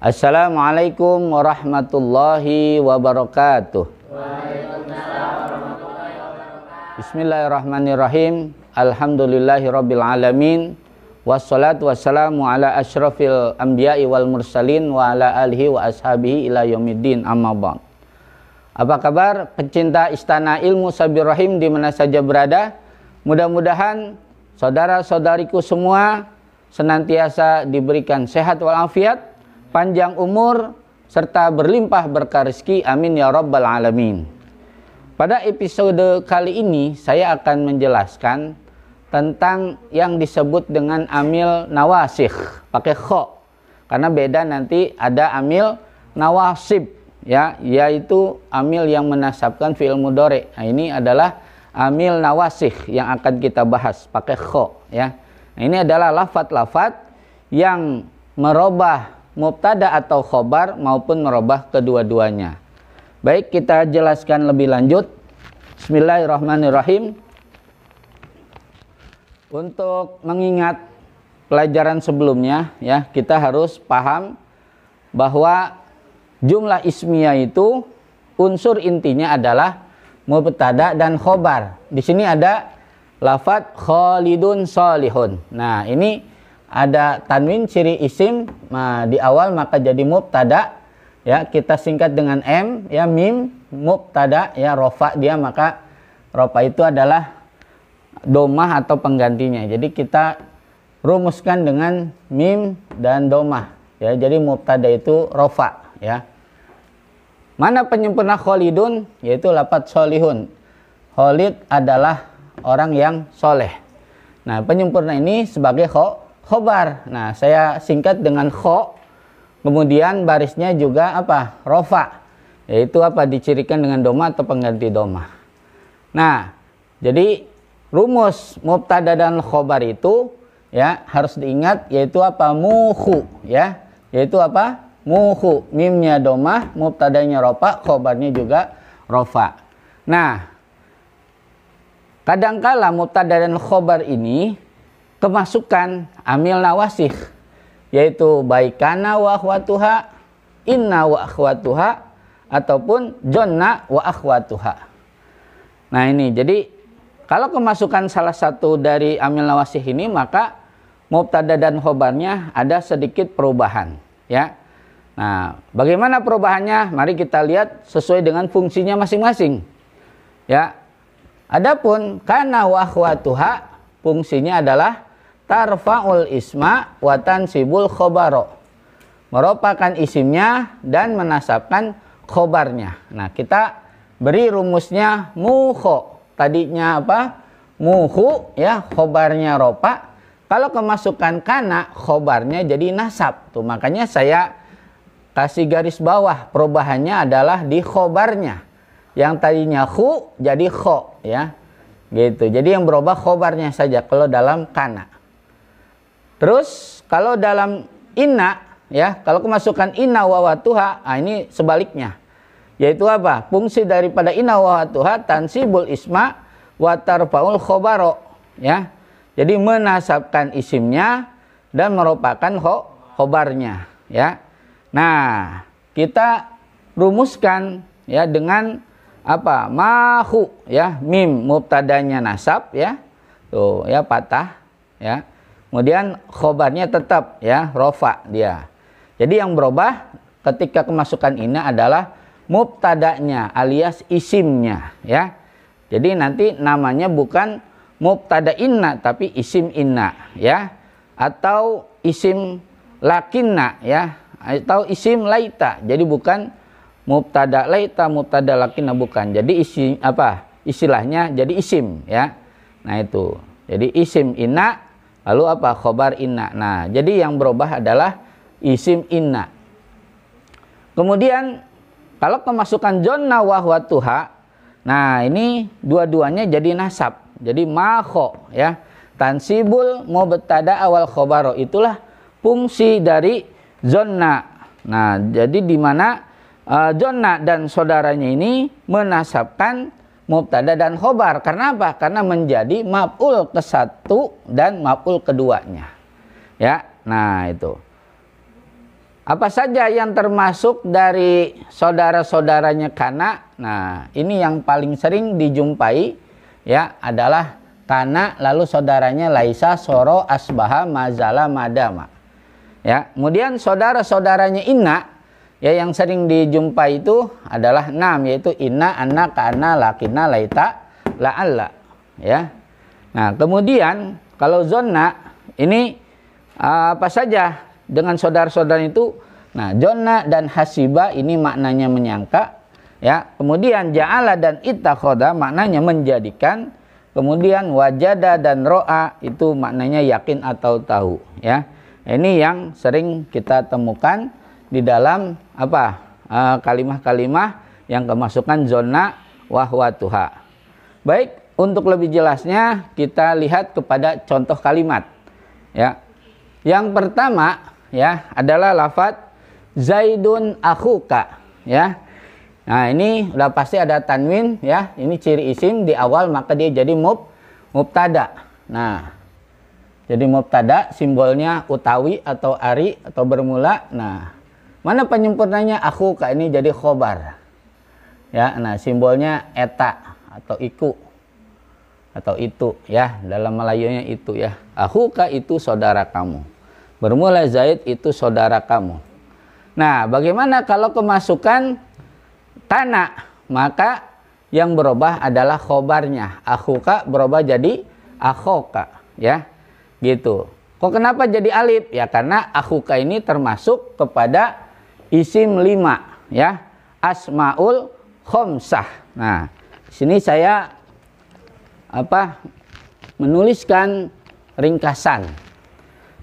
Assalamualaikum warahmatullahi wabarakatuh. Bismillahirrahmanirrahim. Alhamdulillahirabbil alamin. Wassalatu wassalamu ala asyrafil anbiya'i wal mursalin wa ala alihi wa ashabihi ila yaumiddin, amma ba'd. Apa kabar pecinta Istana Ilmu Sabir Rahim di mana saja berada? Mudah-mudahan saudara-saudariku semua senantiasa diberikan sehat walafiat, panjang umur, serta berlimpah berkah rezeki. Amin ya rabbal alamin. Pada episode kali ini saya akan menjelaskan tentang yang disebut dengan amil nawasikh pakai kho, karena beda nanti ada amil nawasib ya, yaitu amil yang menasabkan fi'il mudhari. Nah, ini adalah amil nawasikh yang akan kita bahas pakai kho ya. Nah, ini adalah lafadz-lafadz yang merubah mubtada atau khobar maupun merubah kedua-duanya. Baik, kita jelaskan lebih lanjut. Bismillahirrahmanirrahim. Untuk mengingat pelajaran sebelumnya ya, kita harus paham bahwa jumlah ismiyah itu unsur intinya adalah mubtada dan khobar. Di sini ada lafadz Khalidun Sholihun. Nah, ini ada tanwin ciri isim di awal maka jadi mubtada ya, kita singkat dengan m ya, mim mubtada ya, rofa dia maka rofa itu adalah domah atau penggantinya. Jadi kita rumuskan dengan mim dan domah ya, jadi mubtada itu rofa ya. Mana penyempurna Khalidun? Yaitu lafadz Sholihun. Khalid adalah orang yang soleh. Nah, penyempurna ini sebagai khobar. Nah, saya singkat dengan kho, kemudian barisnya juga apa? Rofa, yaitu apa? Dicirikan dengan doma atau pengganti doma. Nah, jadi rumus mubtada dan khobar itu ya harus diingat, yaitu apa? Muhu ya, yaitu apa? Muhu, mimnya doma, mubtadanya rofa, khobarnya juga rofa. Nah, kadangkala mubtada dan khobar ini kemasukan amil nawasikh, yaitu baikana wa akhwatuha, inna wa akhwatuha, ataupun jonna wa akhwatuha. Nah, ini jadi kalau kemasukan salah satu dari amil nawasikh ini, maka mubtada dan khobarnya ada sedikit perubahan ya. Nah, bagaimana perubahannya? Mari kita lihat sesuai dengan fungsinya masing-masing ya. Adapun kana wa akhwatuha, fungsinya adalah tarfa'ul isma wa tansibul khobaro, merupakan isimnya dan menasabkan khobarnya. Nah, kita beri rumusnya muho. Tadinya apa? Muhu ya, khobarnya ropa. Kalau kemasukan kana, khobarnya jadi nasab. Tuh, makanya saya kasih garis bawah, perubahannya adalah di khobarnya. Yang tadinya hu jadi kho ya. Gitu. Jadi yang berubah khobarnya saja kalau dalam kana. Terus kalau dalam inna ya, kalau kemasukan inna wa watuha, nah ini sebaliknya. Yaitu apa? Fungsi daripada inna wa watuha tansibul isma wa tarfaul khobaro ya. Jadi menasabkan isimnya dan merupakan khobarnya ya. Nah, kita rumuskan ya dengan apa? Mahu ya, mim mubtadanya nasab ya. Tuh ya, patah ya. Kemudian khobarnya tetap ya, rofa dia. Jadi yang berubah ketika kemasukan inna adalah mubtadanya alias isimnya ya. Jadi nanti namanya bukan mubtada inna tapi isim inna ya, atau isim lakinna ya, atau isim laita. Jadi bukan mubtada laita, mubtada lakinna, bukan. Jadi isi apa? Istilahnya jadi isim ya. Nah, itu. Jadi isim inna, lalu apa? Khobar inna. Nah, jadi yang berubah adalah isim inna. Kemudian kalau kemasukan jonna wa watuha, nah ini dua-duanya jadi nasab. Jadi makho ya, tansibul mubtada awal khobaro, itulah fungsi dari jonna. Nah, jadi di mana jonna dan saudaranya ini menasabkan mubtada dan khobar. Karena apa? Karena menjadi maf'ul ke satu dan maf'ul keduanya. Ya, nah itu. Apa saja yang termasuk dari saudara-saudaranya kana? Nah, ini yang paling sering dijumpai ya adalah kana lalu saudaranya laisa, soro, asbaha, mazala, madama. Ya, kemudian saudara-saudaranya inna ya yang sering dijumpai itu adalah 6 yaitu inna, anna, kana, lakina, laita, la'alla ya. Nah, kemudian kalau zonna ini apa saja dengan saudara-saudara itu. Nah, jonna dan hasiba ini maknanya menyangka ya. Kemudian ja'ala dan ittakhadha maknanya menjadikan. Kemudian wajada dan ro'a itu maknanya yakin atau tahu ya. Ini yang sering kita temukan di dalam apa? Kalimah-kalimah yang kemasukan zonna wa huwatuha. Baik, untuk lebih jelasnya kita lihat kepada contoh kalimat ya. Yang pertama ya adalah lafadz Zaidun akhuka ya. Nah, ini udah pasti ada tanwin ya. Ini ciri isim di awal maka dia jadi mubtada. Nah, jadi mubtada simbolnya utawi atau ari atau bermula. Nah, mana penyempurnanya akhuka ini jadi khobar. Ya, nah simbolnya eta atau iku atau itu ya. Dalam Melayunya itu ya. Akhuka itu saudara kamu. Bermula Zaid itu saudara kamu. Nah, bagaimana kalau kemasukan kana? Maka yang berubah adalah khobarnya. Akhuka berubah jadi akhoka ya. Gitu. Kok kenapa jadi alif? Ya karena akhuka ini termasuk kepada isim 5 ya. Asmaul khomsah. Nah, di sini saya menuliskan ringkasan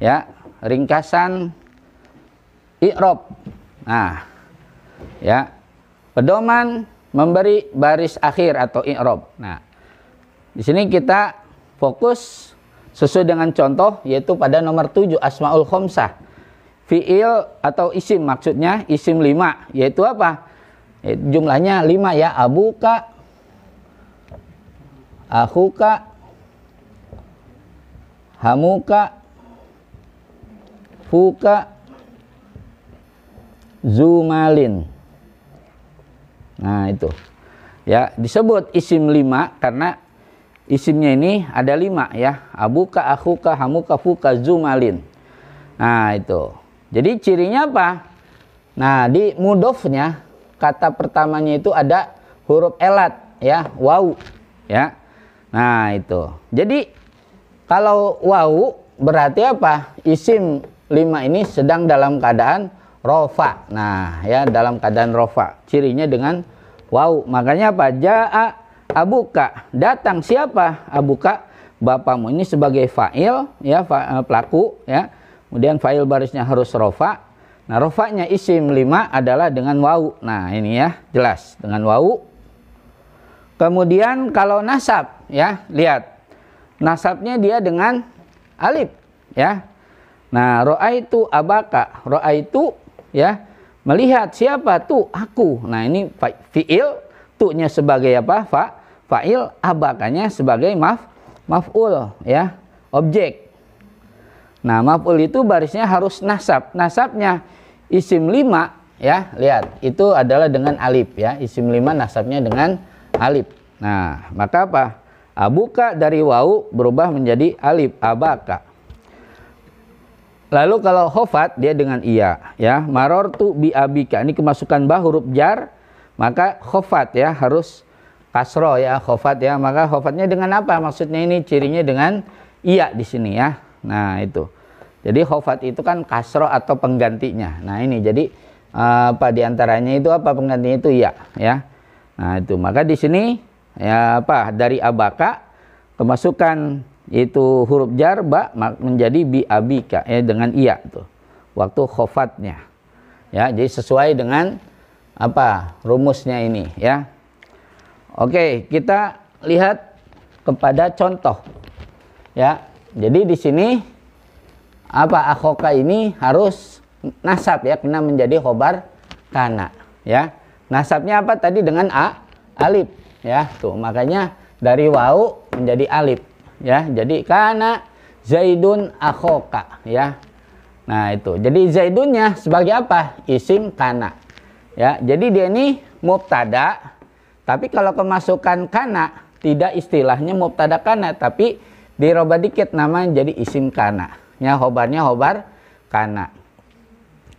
ya. Ringkasan i'rab. Nah, ya. Pedoman memberi baris akhir atau i'rab. Nah, di sini kita fokus sesuai dengan contoh yaitu pada nomor 7 asmaul khomsah. Fi'il atau isim maksudnya isim 5 yaitu apa? Jumlahnya 5 ya. Abuka, akhuka, hamuka, fuka, zumalin. Nah, itu ya disebut isim 5 karena isimnya ini ada 5 ya. Abuka, akhuka, hamuka, fuka, zumalin. Nah, itu jadi cirinya apa? Nah, di mudhofnya kata pertamanya itu ada huruf elat ya, waw ya. Nah, itu jadi kalau waw berarti apa? Isim 5 ini sedang dalam keadaan rofa. Nah, ya dalam keadaan rofa. Cirinya dengan waw. Makanya apa? Ja'a abuka. Datang siapa? Abuka, bapakmu. Ini sebagai fa'il ya, pelaku ya. Kemudian fa'il barisnya harus rofa. Nah, rofanya isim 5 adalah dengan waw. Nah, ini ya, jelas dengan waw. Kemudian kalau nasab ya, lihat. Nasabnya dia dengan alif ya. Nah, ro'aitu abaka, ro'aitu ya, melihat siapa tuh? Aku. Nah, ini fi'il, tu'nya sebagai apa? Fa'il, abakanya sebagai maf'ul ya, objek. Nah, maf'ul itu barisnya harus nasab. Nasabnya isim 5 ya, lihat. Itu adalah dengan alif ya. Isim 5 nasabnya dengan alif. Nah, maka apa? Abuka dari waw berubah menjadi alif, abaka. Lalu kalau khofat dia dengan iya ya. Marortu bi abika. Ini kemasukan ba huruf jar, maka khofat ya harus kasro ya, khofat ya. Maka khofatnya dengan apa? Maksudnya ini cirinya dengan iya di sini ya. Nah, itu. Jadi khofat itu kan kasro atau penggantinya. Nah, ini jadi apa diantaranya itu apa penggantinya itu iya ya. Nah, itu. Maka di sini ya apa dari abaka kemasukan itu huruf jar ba menjadi bi abika ya dengan iya tuh waktu khofatnya ya. Jadi sesuai dengan apa rumusnya ini ya. Oke, kita lihat kepada contoh ya. Jadi di sini apa akhoka ini harus nasab ya, kena menjadi khobar kana ya. Nasabnya apa tadi dengan alif ya tuh, makanya dari waw menjadi alif ya. Jadi kana Zaidun akhoka ya. Nah itu. Jadi zaidunnya sebagai apa? Isim kana. Ya, jadi dia ini mubtada. Tapi kalau kemasukan kana tidak istilahnya mubtada kana, tapi dirubah dikit namanya jadi isim kana. Ya, khobarnya khobar kana.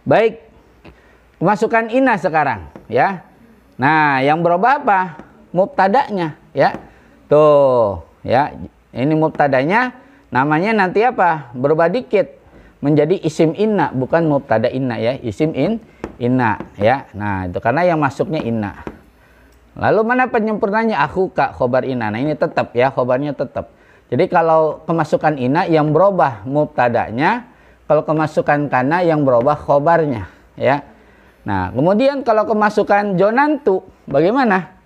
Baik. Kemasukan inna sekarang, ya. Nah, yang berubah apa? Mubtadanya, ya. Tuh, ya. Ini mubtadanya namanya nanti apa? Berubah dikit menjadi isim inna, bukan mubtada inna ya, isim inna ya. Nah, itu karena yang masuknya inna. Lalu mana penyempurnanya? Akhuka khobar inna. Nah, ini tetap ya, khobarnya tetap. Jadi kalau kemasukan inna yang berubah mubtadanya, kalau kemasukan kana yang berubah khobarnya ya. Nah, kemudian kalau kemasukan jonantu bagaimana?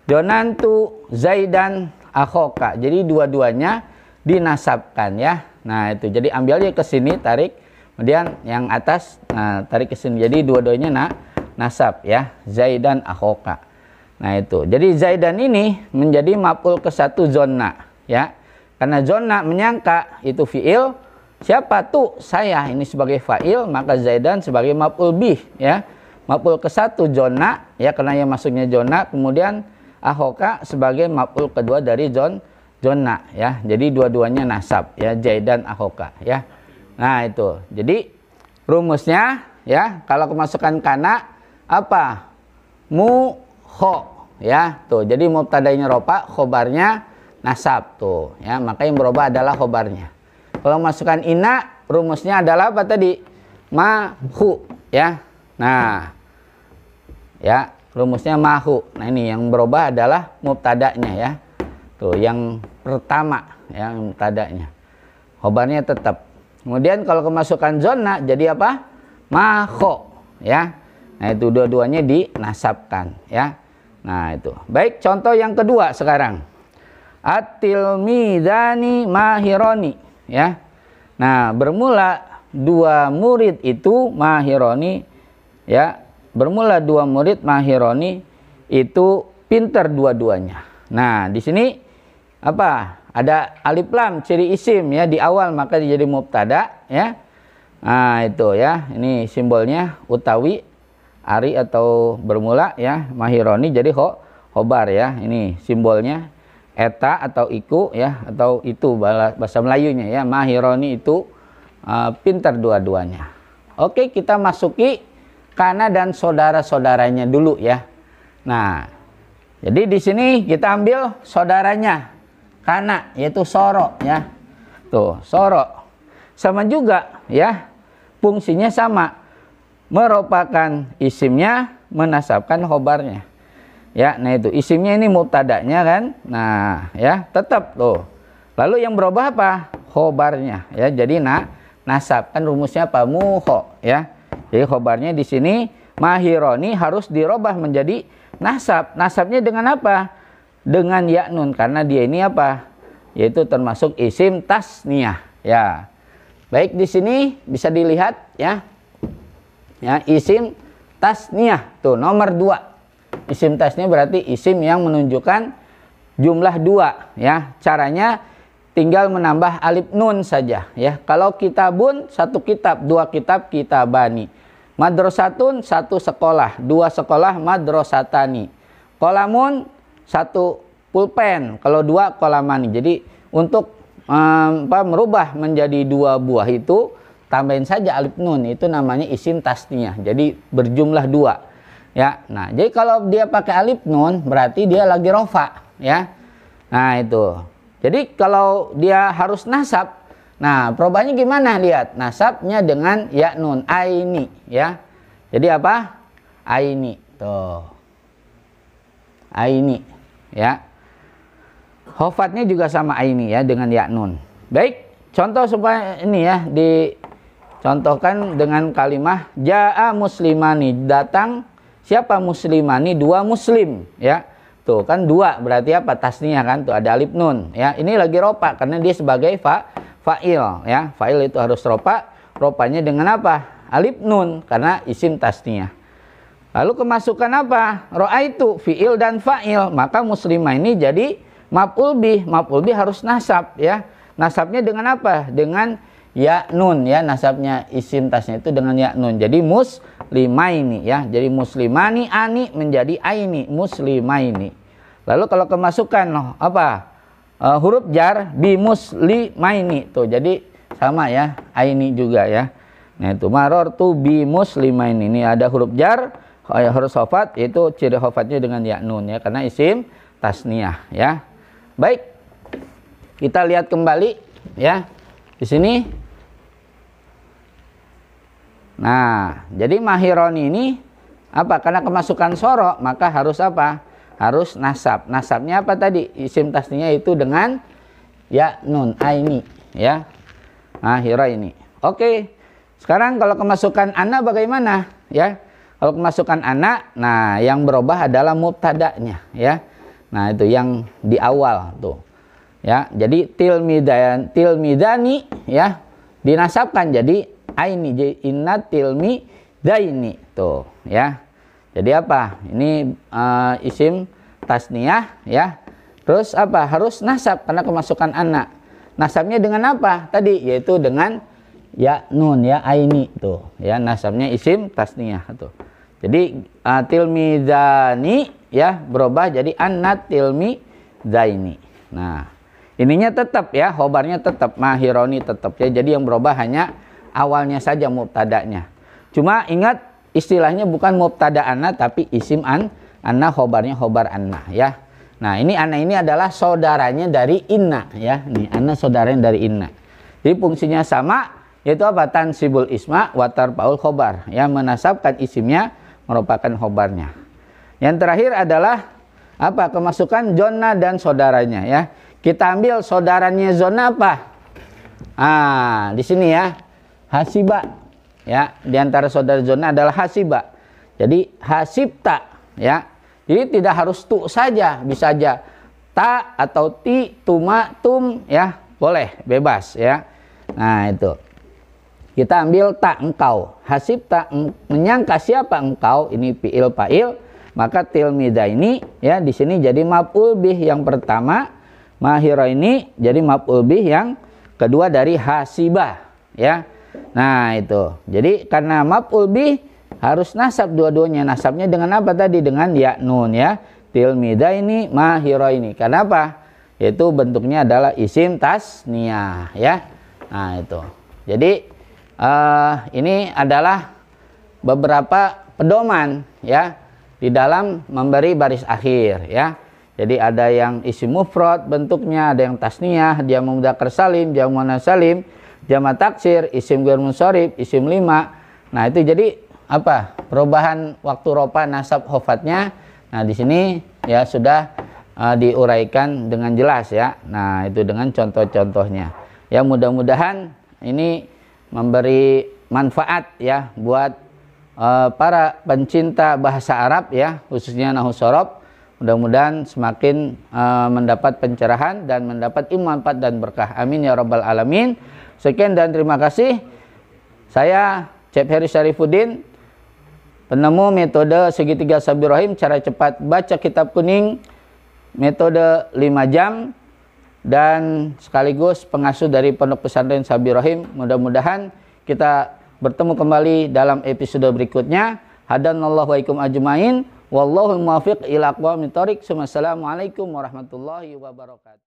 Jonantu Zaidan akhoka. Jadi dua-duanya dinasabkan ya. Nah, itu. Jadi ambilnya ke sini, tarik. Kemudian yang atas tarik ke sini. Jadi dua-duanya nasab ya. Zaidan akhoka. Nah, itu. Jadi Zaidan ini menjadi maf'ul ke satu zonna ya. Karena zonna menyangka itu fi'il. Siapa tuh? Saya. Ini sebagai fa'il, maka Zaidan sebagai maf'ul bih ya. Maf'ul ke satu zonna ya, karena yang masuknya zonna. Kemudian akhoka sebagai maf'ul kedua dari zonna ya. Jadi dua-duanya nasab ya, Zaidan akhoka ya. Nah, itu. Jadi rumusnya ya, kalau kemasukan kana apa? Kho ya. Tuh, jadi mubtadanya rofa, khobarnya nasab tuh ya. Maka yang berubah adalah khobarnya. Kalau masukkan inna, rumusnya adalah apa tadi? Mahu ya. Nah, ya, rumusnya mahu. Nah, ini yang berubah adalah mubtadanya ya. Tuh, yang pertama ya, mubtadanya. Khobarnya tetap. Kemudian kalau kemasukan zona jadi apa? Makho ya. Nah, itu dua-duanya dinasabkan ya. Nah, itu. Baik, contoh yang kedua sekarang. At-tilmidani mahironi ya. Nah, bermula dua murid itu mahironi ya. Bermula dua murid mahironi itu pintar dua-duanya. Nah, di sini apa? Ada alif lam ciri isim ya di awal, maka jadi mubtada ya. Nah, itu ya. Ini simbolnya utawi ari atau bermula ya, mahironi jadi khobar ya. Ini simbolnya eta atau iku ya, atau itu bahasa Melayunya ya. Mahironi itu pintar dua-duanya. Oke, kita masuki kana dan saudara-saudaranya dulu ya. Nah, jadi di sini kita ambil saudaranya kana, yaitu soro ya. Tuh, soro. Sama juga ya. Fungsinya sama. Merupakan isimnya, menasabkan khobarnya. Ya, nah itu isimnya ini mubtadanya kan. Nah, ya, tetap tuh. Lalu yang berubah apa? Khobarnya ya. Jadi nasab kan rumusnya apa? Mukho ya. Jadi khobarnya di sini mahironi harus dirubah menjadi nasab. Nasabnya dengan apa? Dengan ya nun, karena dia ini apa? Yaitu termasuk isim tasniyah ya. Baik, di sini bisa dilihat ya. Ya, isim tasniyah tuh nomor 2. Isim tasniyah berarti isim yang menunjukkan jumlah 2 ya. Caranya tinggal menambah alif nun saja ya. Kalau kitabun satu kitab, 2 kitab kitabani. Madrasatun satu sekolah, 2 sekolah madrasatani. Kolamun satu pulpen, kalau 2 kolamani. Jadi untuk merubah menjadi 2 buah itu tambahin saja alif nun, itu namanya isim tasniyah. Jadi berjumlah 2 ya. Nah, jadi kalau dia pakai alif nun berarti dia lagi rofa ya. Nah, itu. Jadi kalau dia harus nasab, nah perubahannya gimana? Lihat, nasabnya dengan ya nun, aini ya. Jadi apa? Aini tuh. Aini ya. Khofatnya juga sama aini ya, dengan ya nun. Baik, contoh supaya ini ya dicontohkan dengan kalimah jaa muslimani, datang siapa muslimani? 2 muslim ya. Tuh kan 2 berarti apa? Tasniyah kan, tuh ada alif nun ya. Ini lagi ropa karena dia sebagai fa'il ya. Fa'il itu harus ropa. Ropanya dengan apa? Alif nun karena isim tasniyah. Lalu kemasukan apa? Ro'aitu fi'il dan fa'il, maka muslimah ini jadi maf'ul bih. Maf'ul bih harus nasab ya. Nasabnya dengan apa? Dengan ya nun ya, nasabnya isim tasnya itu dengan ya nun. Jadi muslimaini ya. Jadi muslimani ani menjadi aini muslimaini. Lalu kalau kemasukan apa? Huruf jar bi muslimaini tuh. Jadi sama ya, aini juga ya. Nah itu marortu bi muslimaini. Ini ada huruf jar, huruf khafat, yaitu ciri khafatnya dengan ya nun ya, karena isim tasniyah ya. Baik. Kita lihat kembali ya. Di sini. Nah, jadi mahironi ini apa? Karena kemasukan soro, maka harus apa? Harus nasab. Nasabnya apa tadi? Isim tasniyah itu dengan ya nun, aini ya. Mahira ini. Oke. Sekarang kalau kemasukan ana bagaimana? Ya. Kalau kemasukan ana, nah yang berubah adalah mubtada'nya ya. Nah, itu yang di awal tuh. Ya, jadi tilmidani ya dinasabkan jadi aini, jadi inna tilmidaini tuh ya. Jadi apa? Ini isim tasniyah ya. Terus apa? Harus nasab karena kemasukan anak. Nasabnya dengan apa? Tadi yaitu dengan ya nun ya, aini tuh ya, nasabnya isim tasniyah tuh. Jadi tilmidani ya berubah jadi annat tilmidaini. Nah, ininya tetap ya, khobarnya tetap, mahironi tetap ya. Jadi yang berubah hanya awalnya saja mubtada'nya. Cuma ingat istilahnya bukan mubtada anna tapi isim anna, khobarnya khobar anna ya. Nah, ini anna ini adalah saudaranya dari inna ya. Nih, anna saudaranya dari inna. Jadi fungsinya sama, yaitu apa? Tansibul isma wa tarfa'ul khobar. Ya, menasabkan isimnya, merupakan khobarnya. Yang terakhir adalah apa? Kemasukan zona dan saudaranya ya. Kita ambil saudaranya zona apa? Di sini ya. Hasiba. Ya, di antara saudara zona adalah hasiba. Jadi hasibta ya. Jadi tidak harus tu saja, bisa saja ta atau ti, tuma, tum ya. Boleh, bebas ya. Nah, itu. Kita ambil ta engkau. Hasibta menyangka siapa engkau? Ini fi'il fa'il. Maka tilmida ini ya di sini jadi maf'ul bih yang pertama. Mahira ini jadi maf'ul bih yang kedua dari hasibah ya. Nah, itu. Jadi karena maf'ul bih harus nasab dua-duanya. Nasabnya dengan apa tadi? Dengan ya nun ya. Tilmida ini, mahira ini. Karena apa? Yaitu bentuknya adalah isim tasniyah ya. Nah, itu. Jadi ini adalah beberapa pedoman ya di dalam memberi baris akhir ya. Jadi ada yang isim mufrad bentuknya, ada yang tasniyah, jamak mudzakkar salim, jamak muannats salim, jamak taksir, isim ghair munsharif, isim lima. Nah, itu jadi apa? Perubahan waktu rofa nasab khofatnya. Nah, di sini ya sudah diuraikan dengan jelas ya. Nah, itu dengan contoh-contohnya. Ya, mudah-mudahan ini memberi manfaat ya buat para pencinta bahasa Arab ya, khususnya nahwu shorof. Mudah-mudahan semakin mendapat pencerahan dan mendapat ilmu manfaat dan berkah. Amin ya rabbal alamin. Sekian dan terima kasih. Saya Cep Heri Syarifuddin, penemu metode segitiga Sabirahim, cara cepat baca kitab kuning, metode 5 jam, dan sekaligus pengasuh dari Pondok Pesantren Sabirahim. Mudah-mudahan kita bertemu kembali dalam episode berikutnya. Hadanallahu wa ikum ajmain. Wallahul muwaffiq ila aqwamit thoriq. Wassalamualaikum warahmatullahi wabarakatuh.